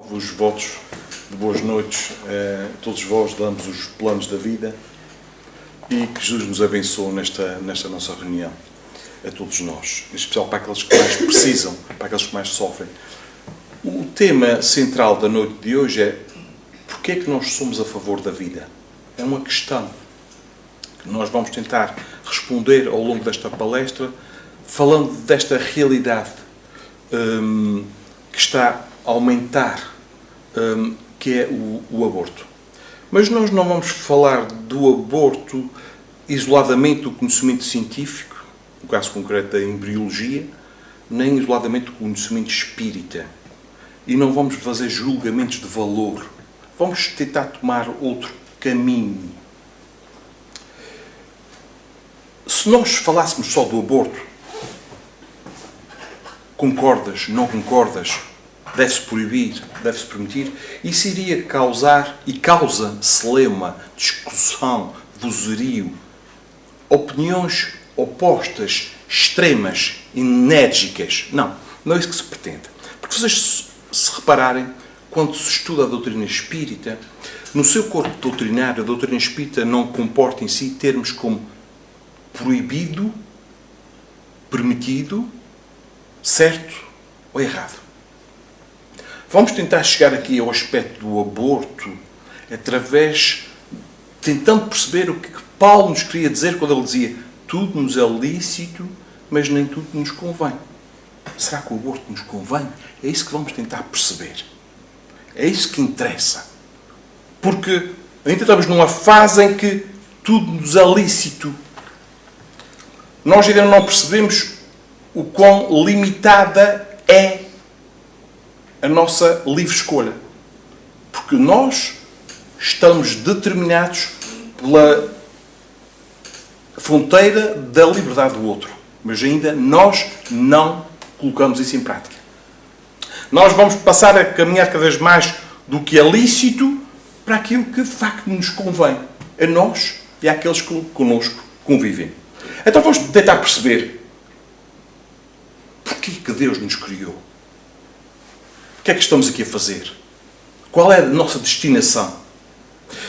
Os votos de boas noites a todos vós, de ambos os planos da vida, e que Jesus nos abençoe nesta nossa reunião, a todos nós, em especial para aqueles que mais precisam, para aqueles que mais sofrem. O tema central da noite de hoje é: porquê é que nós somos a favor da vida? É uma questão que nós vamos tentar responder ao longo desta palestra, falando desta realidade que está a aumentar, que é o aborto. Mas nós não vamos falar do aborto isoladamente do conhecimento científico, no caso concreto da embriologia, nem isoladamente do conhecimento espírita. E não vamos fazer julgamentos de valor. Vamos tentar tomar outro caminho. Se nós falássemos só do aborto, concordas, não concordas, deve-se proibir, deve-se permitir, isso iria causar, e causa celeuma, discussão, vozerio, opiniões opostas, extremas, enérgicas. Não é isso que se pretende. Porque vocês, se repararem, quando se estuda a doutrina espírita, no seu corpo doutrinário, a doutrina espírita não comporta em si termos como proibido, permitido, certo ou errado. Vamos tentar chegar aqui ao aspecto do aborto através, tentando perceber o que Paulo nos queria dizer quando ele dizia: tudo nos é lícito, mas nem tudo nos convém. Será que o aborto nos convém? É isso que vamos tentar perceber. É isso que interessa. Porque ainda estamos numa fase em que tudo nos é lícito. Nós ainda não percebemos o quão limitada é a nossa livre escolha. Porque nós estamos determinados pela fronteira da liberdade do outro. Mas ainda nós não colocamos isso em prática. Nós vamos passar a caminhar cada vez mais do que é lícito para aquilo que de facto nos convém. A nós e àqueles que connosco convivem. Então vamos tentar perceber porquê que Deus nos criou. O que é que estamos aqui a fazer? Qual é a nossa destinação?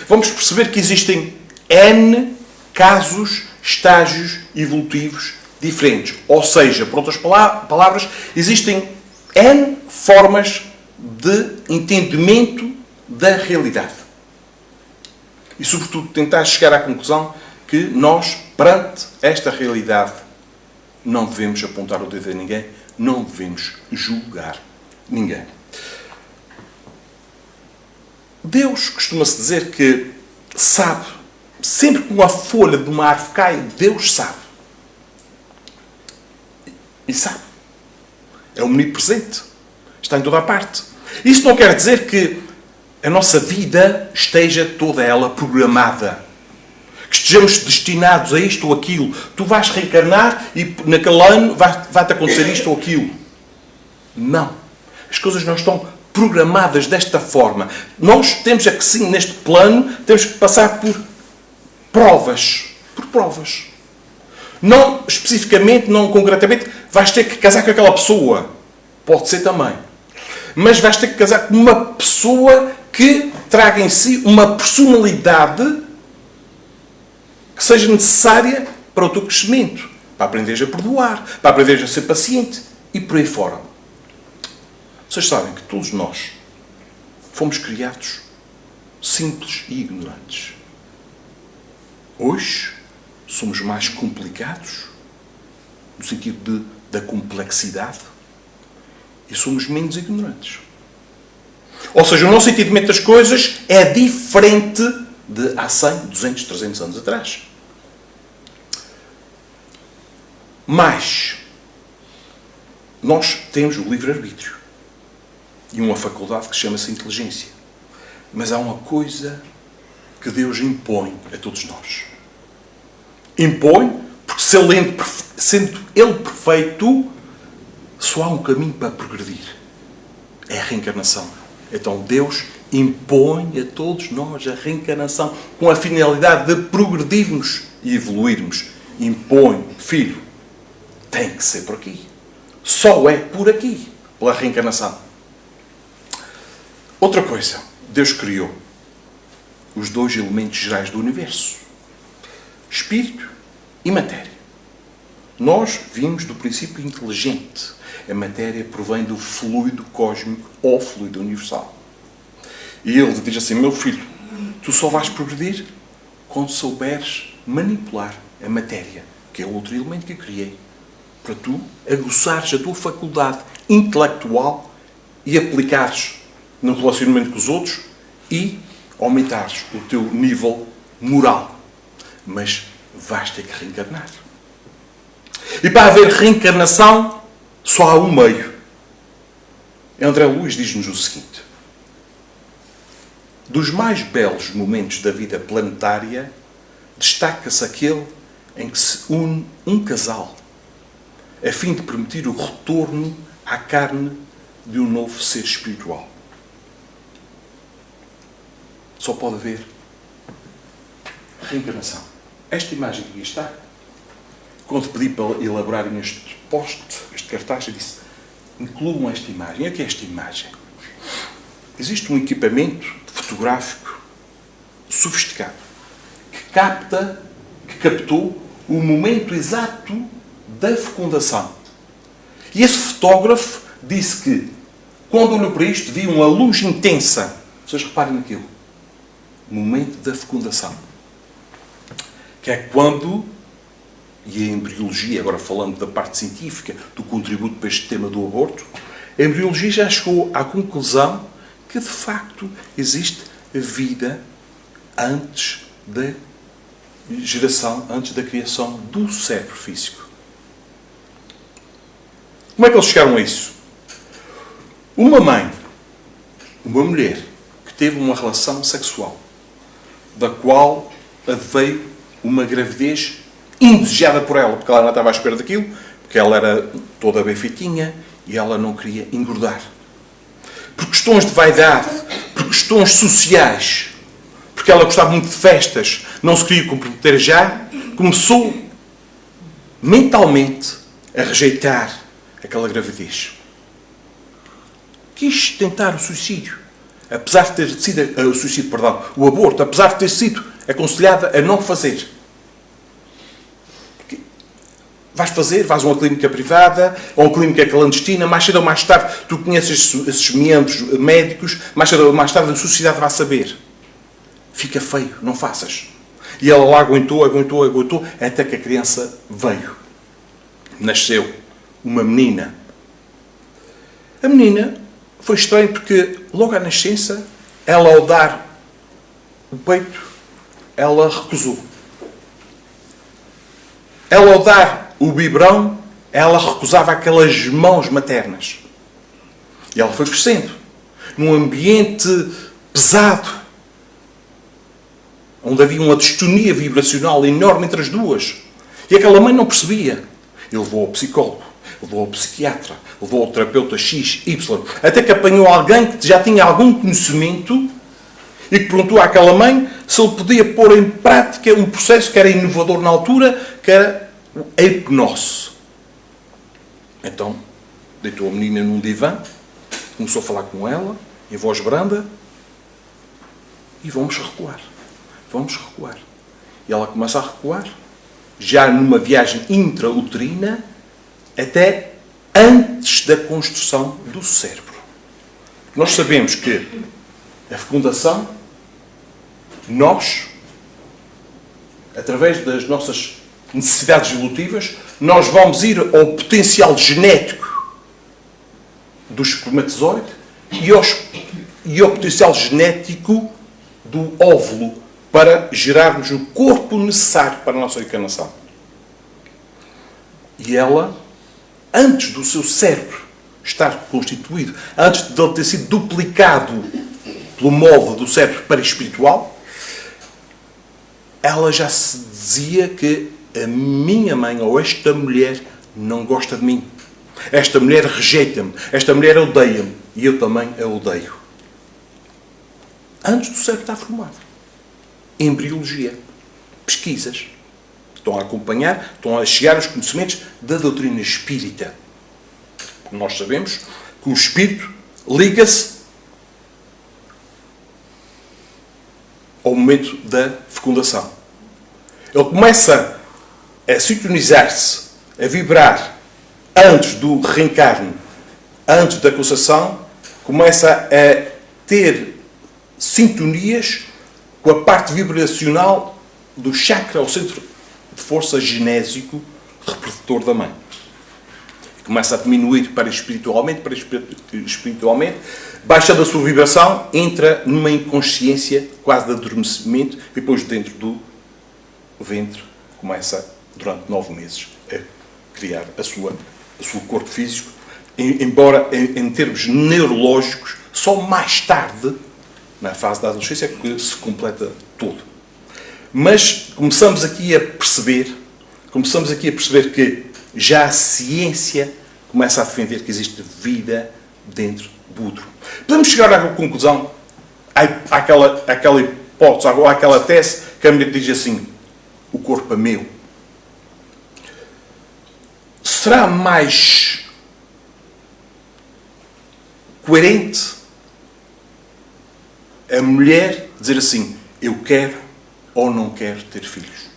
Vamos perceber que existem N casos, estágios evolutivos diferentes. Ou seja, por outras palavras, existem N formas de entendimento da realidade. E, sobretudo, tentar chegar à conclusão que nós, perante esta realidade, não devemos apontar o dedo a ninguém, não devemos julgar ninguém. Deus costuma-se dizer que sabe. Sempre que uma folha de uma árvore cai, Deus sabe. E sabe. É omnipresente. Está em toda a parte. Isso não quer dizer que a nossa vida esteja toda ela programada. Que estejamos destinados a isto ou aquilo. Tu vais reencarnar e naquele ano vai-te acontecer isto ou aquilo. Não. As coisas não estão programadas desta forma. Nós temos é que sim, neste plano, temos que passar por provas. Por provas. Não especificamente, não concretamente, vais ter que casar com aquela pessoa. Pode ser também. Mas vais ter que casar com uma pessoa que traga em si uma personalidade que seja necessária para o teu crescimento. Para aprenderes a perdoar, para aprenderes a ser paciente e por aí fora. Vocês sabem que todos nós fomos criados simples e ignorantes. Hoje somos mais complicados, no sentido da complexidade, e somos menos ignorantes. Ou seja, o nosso entendimento das coisas é diferente de há 100, 200, 300 anos atrás. Mas nós temos o livre-arbítrio. E uma faculdade que chama-se inteligência. Mas há uma coisa que Deus impõe a todos nós. Impõe, porque sendo Ele perfeito, só há um caminho para progredir. É a reencarnação. Então Deus impõe a todos nós a reencarnação com a finalidade de progredirmos e evoluirmos. Impõe, filho, tem que ser por aqui. Só é por aqui, pela reencarnação. Outra coisa, Deus criou os dois elementos gerais do universo: espírito e matéria. Nós vimos do princípio inteligente. A matéria provém do fluido cósmico ou fluido universal. E ele diz assim: meu filho, tu só vais progredir quando souberes manipular a matéria, que é o outro elemento que eu criei, para tu aguçares a tua faculdade intelectual e aplicares no relacionamento com os outros e aumentares o teu nível moral. Mas vais ter que reencarnar. E para haver reencarnação, só há um meio. André Luiz diz-nos o seguinte: dos mais belos momentos da vida planetária, destaca-se aquele em que se une um casal, a fim de permitir o retorno à carne de um novo ser espiritual. Só pode haver reencarnação. Esta imagem que aqui está, quando pedi para elaborarem este post, este cartaz, eu disse: incluam esta imagem. O que é esta imagem? Existe um equipamento fotográfico sofisticado que captou o momento exato da fecundação. E esse fotógrafo disse que, quando olhou para isto, viu uma luz intensa. Vocês reparem naquilo. Momento da fecundação. Que é quando, e a embriologia, agora falando da parte científica, do contributo para este tema do aborto, a embriologia já chegou à conclusão que, de facto, existe vida antes da geração, antes da criação do cérebro físico. Como é que eles chegaram a isso? Uma mãe, uma mulher, que teve uma relação sexual, da qual veio uma gravidez indesejada por ela, porque ela não estava à espera daquilo, porque ela era toda bem feitinha e ela não queria engordar. Por questões de vaidade, por questões sociais, porque ela gostava muito de festas, não se queria comprometer já, começou mentalmente a rejeitar aquela gravidez. Quis tentar o suicídio, apesar de ter sido o aborto, apesar de ter sido aconselhada a não fazer. Porque vais a uma clínica privada, ou uma clínica clandestina, mais cedo ou mais tarde tu conheces esses membros médicos, mais cedo ou mais tarde a sociedade vai saber. Fica feio, não faças. E ela lá aguentou, até que a criança veio. Nasceu uma menina. A menina foi estranho porque logo à nascença, ela ao dar o peito, ela recusou. Ela ao dar o biberão, ela recusava aquelas mãos maternas. E ela foi crescendo num ambiente pesado, onde havia uma distonia vibracional enorme entre as duas. E aquela mãe não percebia. Ele levou ao psicólogo, levou ao psiquiatra, levou ao terapeuta X, Y, até que apanhou alguém que já tinha algum conhecimento e que perguntou àquela mãe se ele podia pôr em prática um processo que era inovador na altura, que era a hipnose. Então, deitou a menina num divã, começou a falar com ela, em voz branda, e vamos recuar. Vamos recuar. E ela começa a recuar, já numa viagem intrauterina, até antes da construção do cérebro. Nós sabemos que a fecundação, nós, através das nossas necessidades evolutivas, nós vamos ir ao potencial genético do espermatozoide e ao potencial genético do óvulo, para gerarmos o corpo necessário para a nossa encarnação. E ela, antes do seu cérebro estar constituído, antes de ele ter sido duplicado pelo molde do cérebro perispiritual, ela já se dizia que a minha mãe ou esta mulher não gosta de mim. Esta mulher rejeita-me. Esta mulher odeia-me. E eu também a odeio. Antes do cérebro estar formado. Embriologia. Pesquisas. Estão a acompanhar, estão a chegar aos conhecimentos da doutrina espírita. Nós sabemos que o espírito liga-se ao momento da fecundação. Ele começa a sintonizar-se, a vibrar antes do reencarne, antes da concepção, começa a ter sintonias com a parte vibracional do chakra, o centro de força genésico reprodutor da mãe. Começa a diminuir para espiritualmente, baixa da sua vibração, entra numa inconsciência quase de adormecimento e depois dentro do ventre começa, durante 9 meses, a criar o seu corpo físico, embora em termos neurológicos, só mais tarde, na fase da adolescência, é que se completa tudo. Mas começamos aqui a perceber que já a ciência começa a defender que existe vida dentro do útero. Podemos chegar à conclusão, àquela hipótese, àquela tese, que a mulher diz assim: o corpo é meu. Será mais coerente a mulher dizer assim: eu quero ou não quero ter filhos?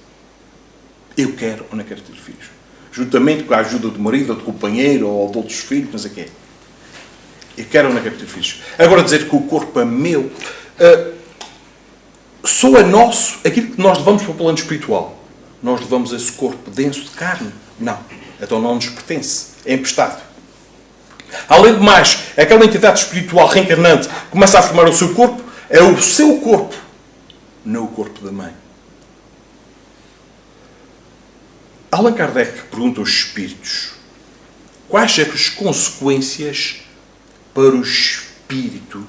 Eu quero ou não quero ter filhos? Juntamente com a ajuda do marido, ou do companheiro, ou de outros filhos, não sei o quê. Eu quero ou não quero ter filhos? Agora dizer que o corpo é meu, só é nosso aquilo que nós levamos para o plano espiritual. Nós levamos esse corpo denso de carne? Não. Então não nos pertence. É emprestado. Além de mais, aquela entidade espiritual reencarnante começa a formar o seu corpo, é o seu corpo, não o corpo da mãe. Allan Kardec pergunta aos espíritos quais são as consequências para o espírito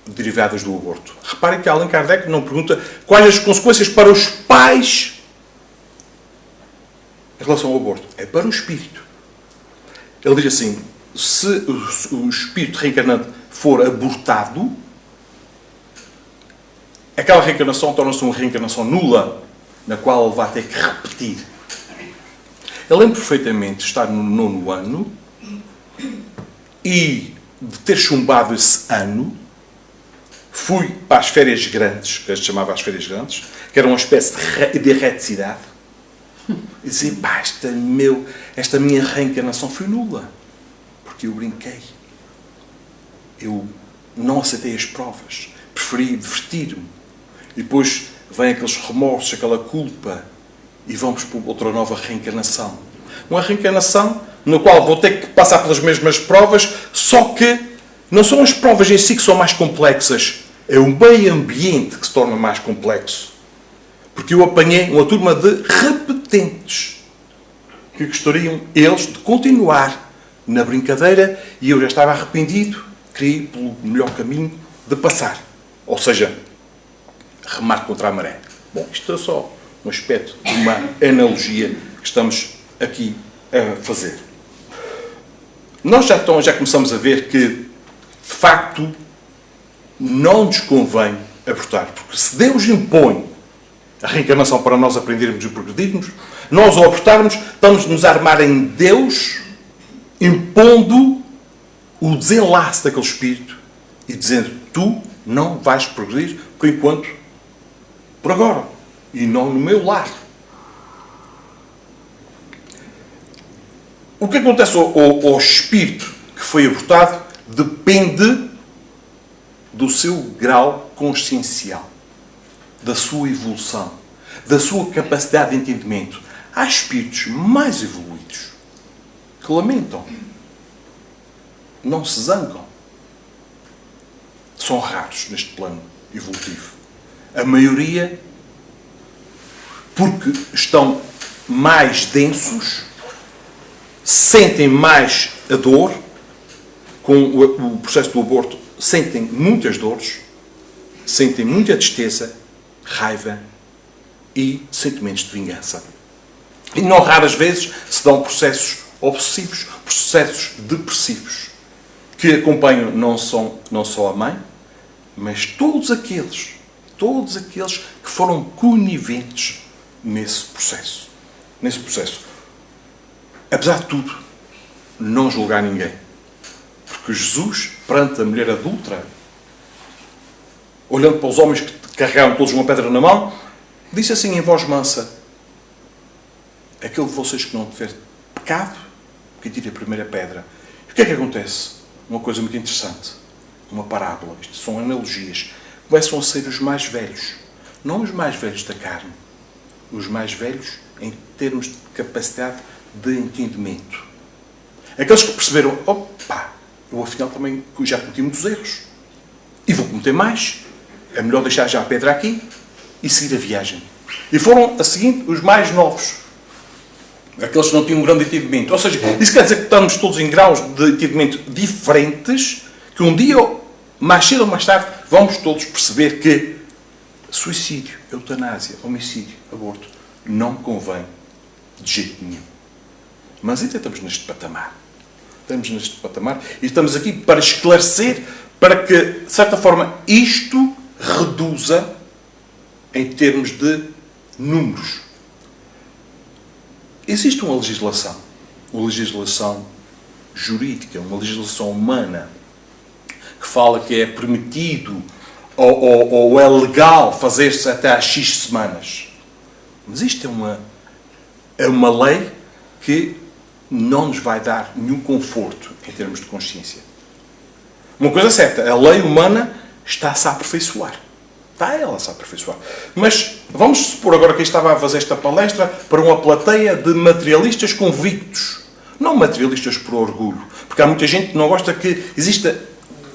derivadas do aborto. Reparem que Allan Kardec não pergunta quais as consequências para os pais em relação ao aborto. É para o espírito. Ele diz assim: se o espírito reencarnante for abortado, aquela reencarnação torna-se uma reencarnação nula, na qual ele vai ter que repetir. Eu lembro perfeitamente de estar no 9º ano e de ter chumbado esse ano. Fui para as férias grandes, que se chamava as férias grandes, que era uma espécie de erreticidade. E dizia: pá, esta minha reencarnação foi nula. Porque eu brinquei. Eu não aceitei as provas. Preferi divertir-me. E depois vem aqueles remorsos, aquela culpa, e vamos para outra nova reencarnação. Uma reencarnação na qual vou ter que passar pelas mesmas provas, só que não são as provas em si que são mais complexas, é o meio ambiente que se torna mais complexo. Porque eu apanhei uma turma de repetentes que gostariam, eles, de continuar na brincadeira, e eu já estava arrependido, queria ir pelo melhor caminho de passar. Ou seja, remar contra a maré. Bom, isto é só um aspecto de uma analogia que estamos aqui a fazer. Nós já começamos a ver que, de facto, não nos convém abortar. Porque se Deus impõe a reencarnação para nós aprendermos e progredirmos, nós, ao abortarmos, estamos-nos a armar em Deus, impondo o desenlace daquele espírito e dizendo: tu não vais progredir por enquanto, por agora, e não no meu lar. O que acontece ao espírito que foi abortado depende do seu grau consciencial, da sua evolução, da sua capacidade de entendimento. Há espíritos mais evoluídos que lamentam, não se zangam. São raros neste plano evolutivo. A maioria, porque estão mais densos, sentem mais a dor, com o processo do aborto, sentem muitas dores, sentem muita tristeza, raiva e sentimentos de vingança. E não raras vezes se dão processos obsessivos, processos depressivos, que acompanham não só a mãe, mas todos aqueles que foram coniventes nesse processo. Apesar de tudo, não julgar ninguém. Porque Jesus, perante a mulher adúltera, olhando para os homens que carregaram todos uma pedra na mão, disse assim em voz mansa: aquele de vocês que não tiver pecado, que tire a primeira pedra. E o que é que acontece? Uma coisa muito interessante. Uma parábola. Isto são analogias. Começam a ser os mais velhos. Não os mais velhos da carne. Os mais velhos em termos de capacidade de entendimento. Aqueles que perceberam: opa, eu afinal também já cometi muitos erros. E vou cometer mais. É melhor deixar já a pedra aqui e seguir a viagem. E foram, a seguinte, os mais novos. Aqueles que não tinham um grande entendimento. Ou seja, isso quer dizer que estamos todos em graus de entendimento diferentes, que um dia, mais cedo ou mais tarde, vamos todos perceber que suicídio, eutanásia, homicídio, aborto, não convém de jeito nenhum. Mas ainda estamos neste patamar. Estamos neste patamar e estamos aqui para esclarecer, para que, de certa forma, isto reduza em termos de números. Existe uma legislação jurídica, uma legislação humana, que fala que é permitido ou é legal fazer-se até às X semanas. Mas isto é uma lei que não nos vai dar nenhum conforto em termos de consciência. Uma coisa é certa, a lei humana está-se a aperfeiçoar. Está ela-se a aperfeiçoar. Mas vamos supor agora que eu estava a fazer esta palestra para uma plateia de materialistas convictos. Não materialistas por orgulho. Porque há muita gente que não gosta que exista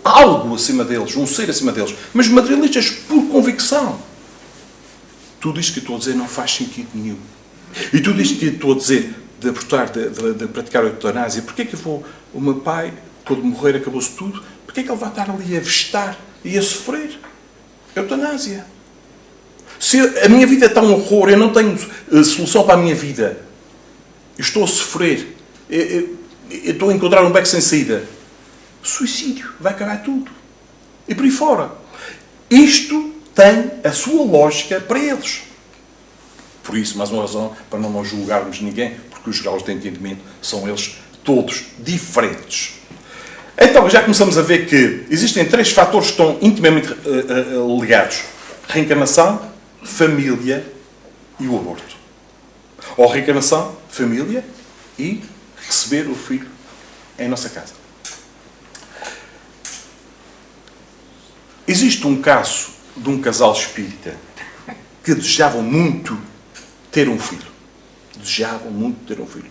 algo acima deles, um ser acima deles. Mas materialistas por convicção. Tudo isto que eu estou a dizer não faz sentido nenhum. E tudo isto que eu estou a dizer de abortar, de praticar a eutanásia, porquê é que o meu pai, quando morrer, acabou-se tudo? Porquê é que ele vai estar ali a vestar e a sofrer? Eutanásia. Se a minha vida está um horror, eu não tenho solução para a minha vida, eu estou a sofrer, eu estou a encontrar um beco sem saída, suicídio, vai acabar tudo. E por aí fora. Isto tem a sua lógica para eles. Por isso, mais uma razão para não nós julgarmos ninguém, porque os graus de entendimento são eles todos diferentes. Então, já começamos a ver que existem 3 fatores que estão intimamente ligados. Reencarnação, família e o aborto. Ou reencarnação, família e receber o filho em nossa casa. Existe um caso de um casal espírita que desejavam muito ter um filho. Desejavam muito ter um filho.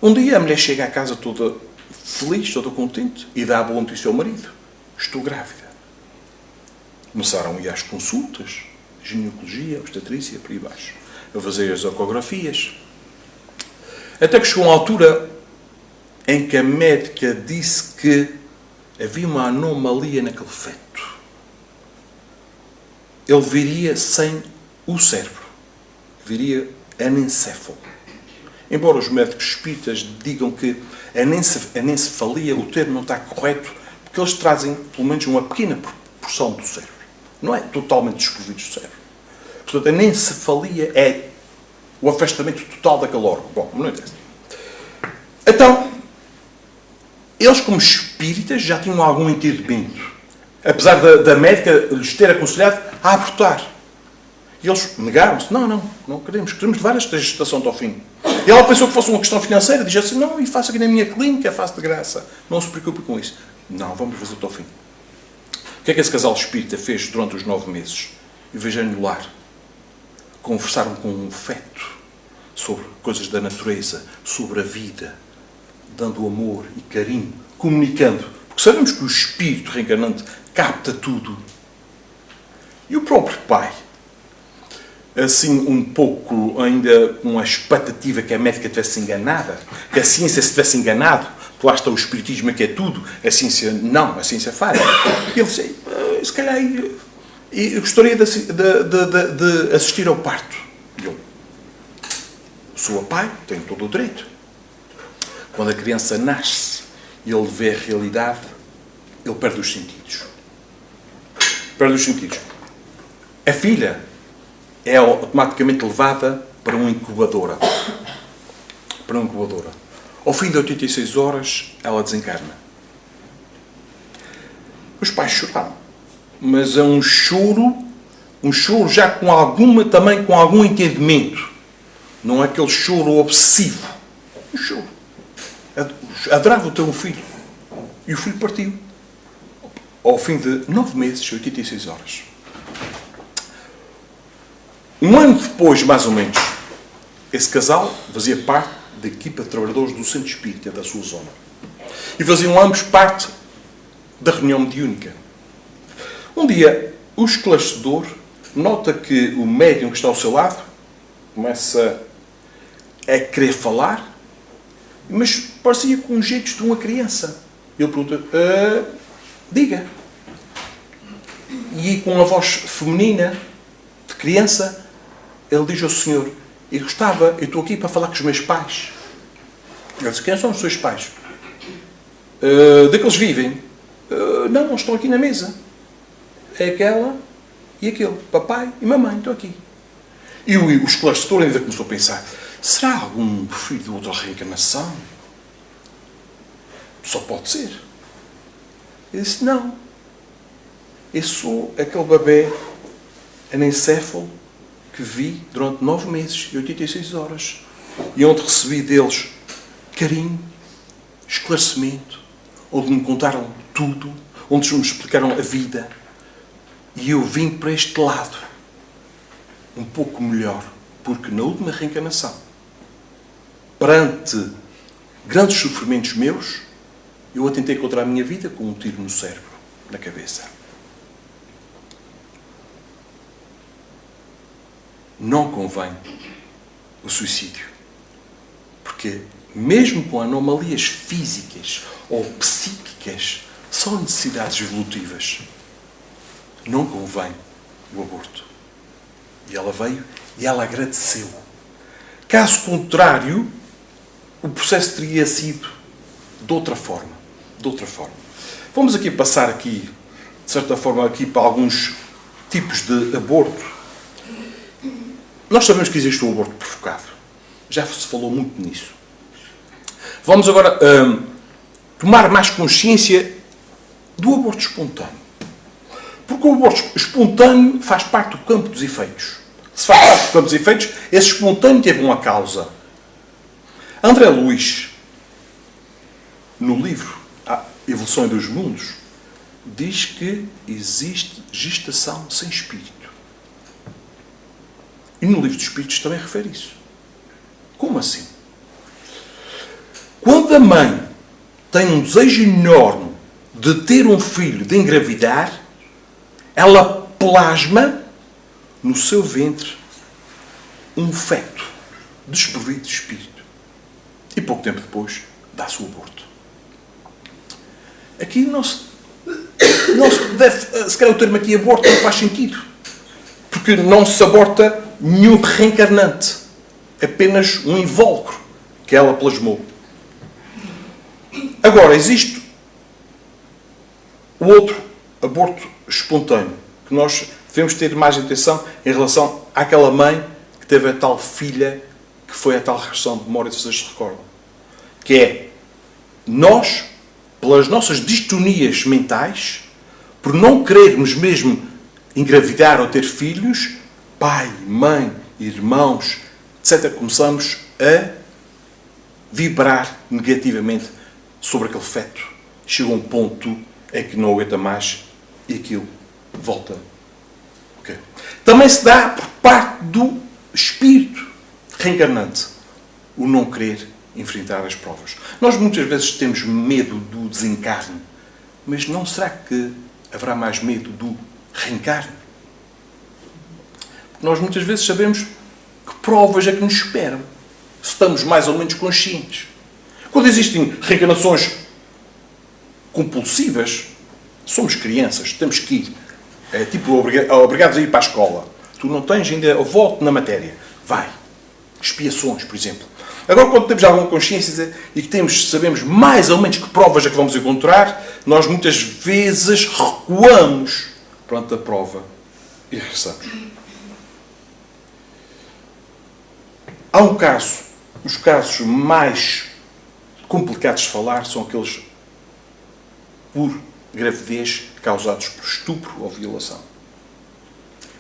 Um dia a mulher chega à casa toda feliz, toda contente, e dá a boa notícia ao marido: estou grávida. Começaram a ir às consultas, ginecologia, obstetrícia, por aí baixo, a fazer as ecografias. Até que chegou uma altura em que a médica disse que havia uma anomalia naquele feto. Ele viria sem o cérebro. Viria anencéfalo. Embora os médicos espíritas digam que anencefalia, o termo não está correto, porque eles trazem, pelo menos, uma pequena porção do cérebro. Não é totalmente desprovido do cérebro. Portanto, a anencefalia é o afastamento total daquele órgão. Bom, não interessa. Então, eles, como espíritas, já tinham algum entendimento. Apesar da médica lhes ter aconselhado a abortar. E eles negaram-se. Não queremos levar esta gestação até ao fim. E ela pensou que fosse uma questão financeira, diz assim: não, e faço aqui na minha clínica, faço de graça. Não se preocupe com isso. Não, vamos fazer até ao fim. O que é que esse casal espírita fez durante os 9 meses? Em vez de anular, conversaram com um feto sobre coisas da natureza, sobre a vida, dando amor e carinho, comunicando. Porque sabemos que o espírito reencarnante capta tudo. E o próprio pai, assim um pouco ainda com a expectativa que a médica tivesse enganada, que a ciência se tivesse enganado, que lá está o espiritismo que é tudo, a ciência não, a ciência falha. E ele disse: se calhar eu gostaria de assistir ao parto. E eu: sou pai, tenho todo o direito. Quando a criança nasce e ele vê a realidade, ele perde os sentidos. Perde os sentidos. A filha é automaticamente levada para uma incubadora. Para uma incubadora. Ao fim de 86 horas, ela desencarna. Os pais choraram. mas é um choro já também com algum entendimento. Não é aquele choro obsessivo. Um choro. Adorava ter um filho. E o filho partiu. Ao fim de 9 meses, 86 horas. Um ano depois, mais ou menos, esse casal fazia parte da equipa de trabalhadores do Centro Espírita da sua zona. E faziam ambos parte da reunião mediúnica. Um dia, o esclarecedor nota que o médium que está ao seu lado começa a querer falar, mas parecia com jeitos de uma criança. Ele pergunta, diga. E com a voz feminina, de criança, ele diz ao senhor, eu estou aqui para falar com os meus pais. Ele diz, quem são os seus pais? De que eles vivem? Não, eles estão aqui na mesa. É aquela e aquele. Papai e mamãe estão aqui. E o esclarecedor ainda começou a pensar, será algum filho de outra reencarnação? Só pode ser. Ele disse, não. Eu sou aquele bebê anencéfalo que vi durante 9 meses e 86 horas. E onde recebi deles carinho, esclarecimento, onde me contaram tudo, onde me explicaram a vida. E eu vim para este lado um pouco melhor, porque na última reencarnação, perante grandes sofrimentos meus, eu atentei contra a minha vida com um tiro no cérebro, na cabeça. Não convém o suicídio. Porque mesmo com anomalias físicas ou psíquicas, são necessidades evolutivas. Não convém o aborto. E ela veio e ela agradeceu. Caso contrário, o processo teria sido de outra forma. Vamos aqui passar de certa forma, para alguns tipos de aborto. Nós sabemos que existe o aborto provocado. Já se falou muito nisso. Vamos agora tomar mais consciência do aborto espontâneo. Porque o aborto espontâneo faz parte do campo dos efeitos. Se faz parte do campo dos efeitos, esse espontâneo teve uma causa. André Luiz, no livro A Evolução dos Mundos, diz que existe gestação sem espírito. E no livro dos Espíritos também refere isso. Como assim? Quando a mãe tem um desejo enorme de ter um filho, de engravidar, ela plasma no seu ventre um feto desprovido de espírito. E pouco tempo depois dá-se o aborto. Aqui não se deve... Se calhar o termo aqui aborto não faz sentido. Porque não se aborta nenhum reencarnante. Apenas um invólucro que ela plasmou. Agora, existe o outro aborto espontâneo, que nós devemos ter mais atenção em relação àquela mãe que teve a tal filha que foi a tal regressão de memória, se vocês se recordam. Que é, nós, pelas nossas distonias mentais, por não querermos mesmo engravidar ou ter filhos, pai, mãe, irmãos, etc., começamos a vibrar negativamente sobre aquele feto. Chega a um ponto em que não aguenta mais e aquilo volta. Okay. Também se dá por parte do espírito reencarnante o não querer enfrentar as provas. Nós muitas vezes temos medo do desencarne, mas não será que haverá mais medo do reencarne? Porque nós muitas vezes sabemos que provas é que nos esperam, se estamos mais ou menos conscientes. Quando existem reencarnações compulsivas, somos crianças, temos que ir. É tipo obrigados a ir para a escola. Tu não tens ainda voto na matéria. Vai. Expiações, por exemplo. Agora, quando temos alguma consciência e que sabemos mais ou menos que provas é que vamos encontrar, nós muitas vezes recuamos perante a prova e regressamos. Há um caso, os casos mais complicados de falar são aqueles por gravidez causados por estupro ou violação.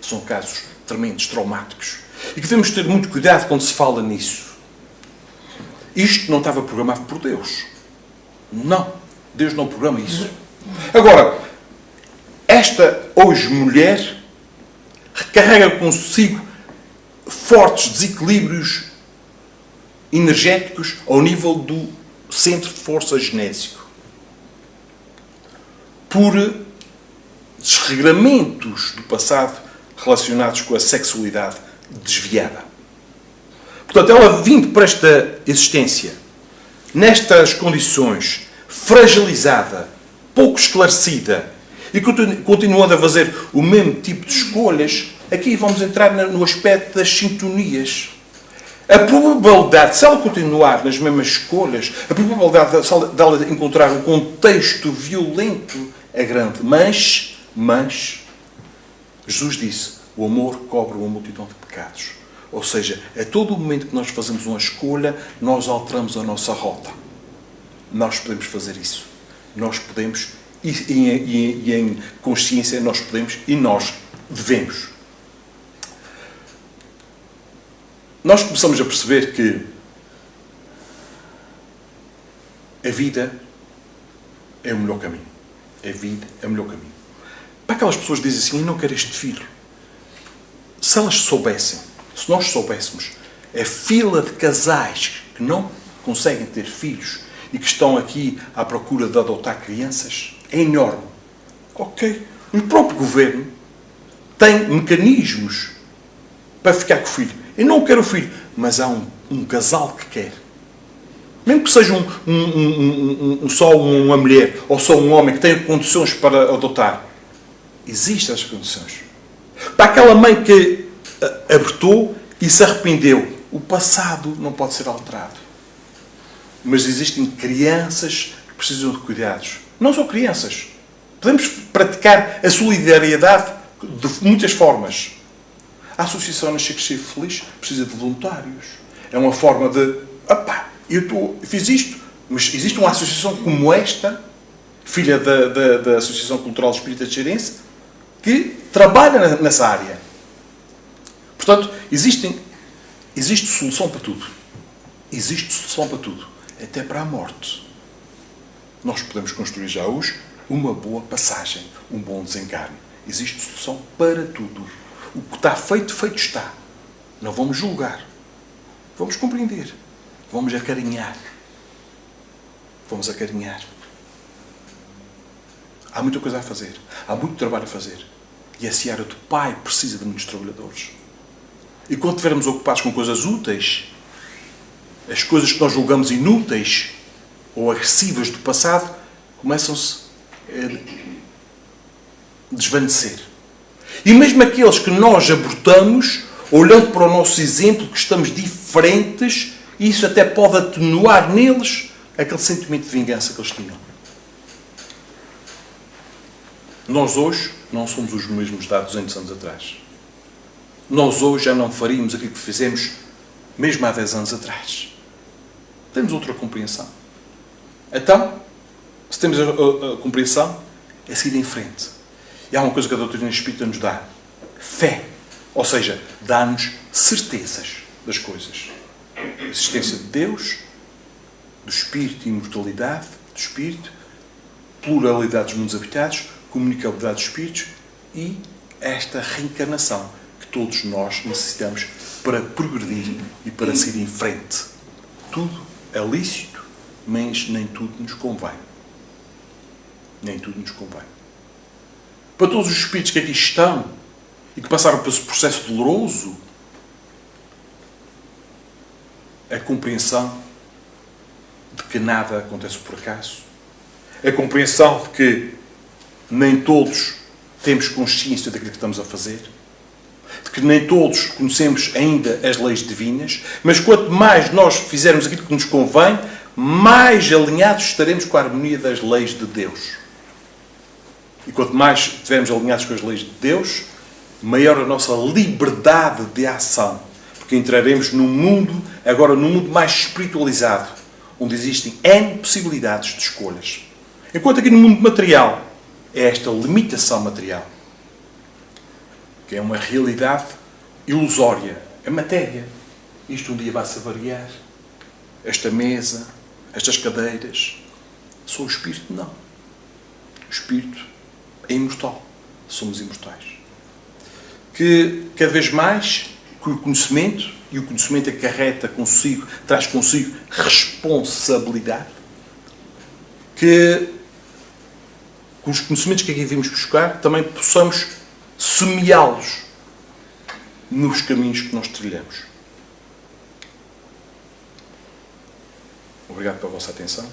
São casos tremendos, traumáticos. E que devemos ter muito cuidado quando se fala nisso. Isto não estava programado por Deus. Não. Deus não programa isso. Agora, esta hoje mulher recarrega consigo fortes desequilíbrios energéticos ao nível do centro de força genésico. Por desregramentos do passado relacionados com a sexualidade desviada. Portanto, ela vindo para esta existência, nestas condições, fragilizada, pouco esclarecida, e continuando a fazer o mesmo tipo de escolhas, aqui vamos entrar no aspecto das sintonias. A probabilidade, se ela continuar nas mesmas escolhas, a probabilidade dela encontrar um contexto violento é grande. Mas, Jesus disse, o amor cobre uma multidão de pecados. Ou seja, a todo o momento que nós fazemos uma escolha, nós alteramos a nossa rota. Nós podemos fazer isso. Nós podemos, e em consciência, nós podemos e nós devemos. Nós começamos a perceber que a vida é o melhor caminho. A vida é o melhor caminho. Para aquelas pessoas que dizem assim, eu não quero este filho. Se elas soubessem, se nós soubéssemos, a fila de casais que não conseguem ter filhos e que estão aqui à procura de adotar crianças, é enorme. Ok. O próprio governo tem mecanismos para ficar com o filho. Eu não quero o filho, mas há um casal que quer. Mesmo que seja só uma mulher ou só um homem que tenha condições para adotar. Existem as condições. Para aquela mãe que abortou e se arrependeu, o passado não pode ser alterado. Mas existem crianças que precisam de cuidados. Não só crianças. Podemos praticar a solidariedade de muitas formas. A Associação Nascer Crescer Feliz precisa de voluntários. É uma forma de... eu fiz isto, mas existe uma associação como esta, filha da Associação Cultural Espírita de Xeirense, que trabalha nessa área. Portanto, existe solução para tudo. Existe solução para tudo. Até para a morte. Nós podemos construir já hoje uma boa passagem, um bom desencarne. Existe solução para tudo. O que está feito, feito está. Não vamos julgar. Vamos compreender. Vamos acarinhar. Vamos acarinhar. Há muita coisa a fazer. Há muito trabalho a fazer. E a seara do Pai precisa de muitos trabalhadores. E quando estivermos ocupados com coisas úteis, as coisas que nós julgamos inúteis ou agressivas do passado começam-se a desvanecer. E mesmo aqueles que nós abortamos, olhando para o nosso exemplo, que estamos diferentes, isso até pode atenuar neles aquele sentimento de vingança que eles tinham. Nós hoje não somos os mesmos de há 200 anos atrás. Nós hoje já não faríamos aquilo que fizemos mesmo há 10 anos atrás. Temos outra compreensão. Então, se temos a compreensão, é seguir em frente. E há uma coisa que a doutrina espírita nos dá. Fé. Ou seja, dá-nos certezas das coisas. A existência de Deus, do Espírito e imortalidade, do Espírito, pluralidade dos mundos habitados, comunicabilidade dos Espíritos e esta reencarnação que todos nós necessitamos para progredir e para seguir em frente. Tudo é lícito, mas nem tudo nos convém. Nem tudo nos convém. Para todos os espíritos que aqui estão e que passaram por esse processo doloroso, a compreensão de que nada acontece por acaso, a compreensão de que nem todos temos consciência daquilo que estamos a fazer, de que nem todos conhecemos ainda as leis divinas, mas quanto mais nós fizermos aquilo que nos convém, mais alinhados estaremos com a harmonia das leis de Deus. E quanto mais estivermos alinhados com as leis de Deus, maior a nossa liberdade de ação. Porque entraremos num mundo, agora num mundo mais espiritualizado, onde existem N possibilidades de escolhas. Enquanto aqui no mundo material, é esta limitação material, que é uma realidade ilusória. A matéria. Isto um dia vai-se variar. Esta mesa, estas cadeiras. Só o espírito não. O espírito é imortal. Somos imortais. Que cada vez mais que o conhecimento, e o conhecimento acarreta consigo, traz consigo responsabilidade, que com os conhecimentos que aqui vimos buscar, também possamos semeá-los nos caminhos que nós trilhamos. Obrigado pela vossa atenção.